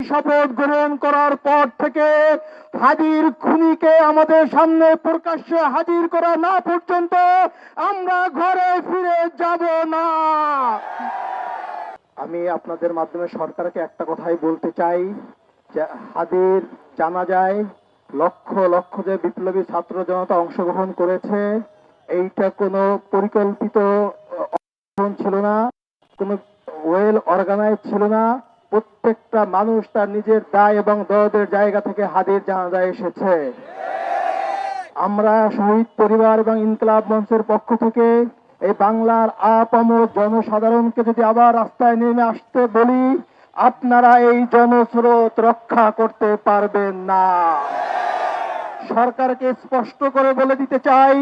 শপথ গ্রহণ করার পর থেকে হাদির খুনিকে আমাদের সামনে প্রকাশ্যে হাজির করা না পর্যন্ত আমরা ঘরে ফিরে যাব না। আমি আপনাদের মাধ্যমে সরকারকে একটা কথাই বলতে চাই যে হাদির জানাজায় লক্ষ লক্ষ যে বিপ্লবী ছাত্র জনতা অংশগ্রহণ করেছে, এইটা কোনো পরিকল্পিত ছিল না, কোনো ওয়েল অর্গানাইজ ছিল না। প্রত্যেকটা মানুষ তার নিজের দায় এবং দরদের জায়গা থেকে হাদির জানাজায় এসেছে। আমরা শহীদ পরিবার এবং ইনকিলাব মঞ্চের পক্ষ থেকে এই বাংলার আপামর জনসাধারণকে যদি আবার রাস্তায় নেমে আসতে বলি, আপনারা এই জনস্রোত রক্ষা করতে পারবেন না। সরকারকে স্পষ্ট করে বলে দিতে চাই,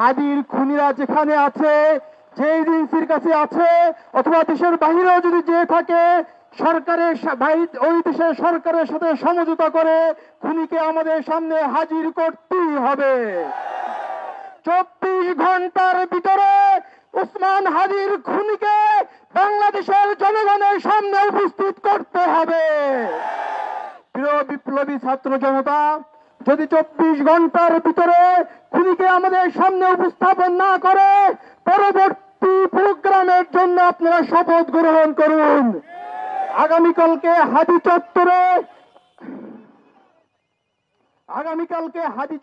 হাদির খুনিরা যেখানে আছে, যে এজেন্সির কাছে আছে অথবা দেশের বাহিরেও যদি যে থাকে, সরকারের ওই দেশের সরকারের সাথে সমঝোতা করে খুনিকে আমাদের সামনে হাজির করতেই হবে। 24 ঘন্টার ভিতরে ওসমান হাদির খুনিকে বাংলাদেশের জনগণের সামনে উপস্থিত করতে হবে। প্রিয় বিপ্লবী ছাত্র জনতা, যদি 24 ঘন্টার ভিতরে খুনিকে আমাদের সামনে উপস্থাপন না করে, পরবর্তী প্রোগ্রামের জন্য আপনারা শপথ গ্রহণ করুন। আগামীকালকে হাদি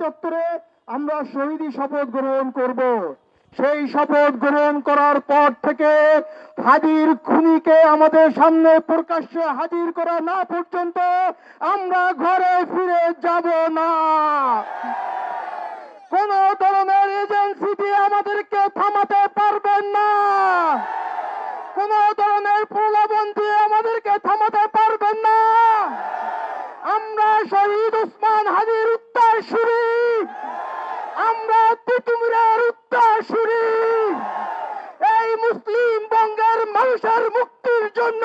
চত্বরে আমরা শহীদি শপথ গ্রহণ করব। সেই শপথ গ্রহণ করার পর থেকে হাদির খুনিকে আমাদের সামনে প্রকাশ্যে হাজির করা না পর্যন্ত আমরা ঘরে ফিরে যাব না। কোন ধরনের এজেন্সি দিয়ে আমাদেরকে থামাতে পারবেন না, কোন ধরনের প্রলোভন দিয়ে আমাদেরকে থামাতে পারবেন না। আমরা শহীদ ওসমান হাদির উত্তরসূরি, আমরা তিতুমিরের উত্তরসূরি। এই মুসলিম বঙ্গের মানুষের মুক্তির জন্য,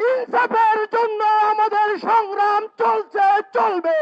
ইনসাফের জন্য আমাদের সংগ্রাম চলছে, চলবে।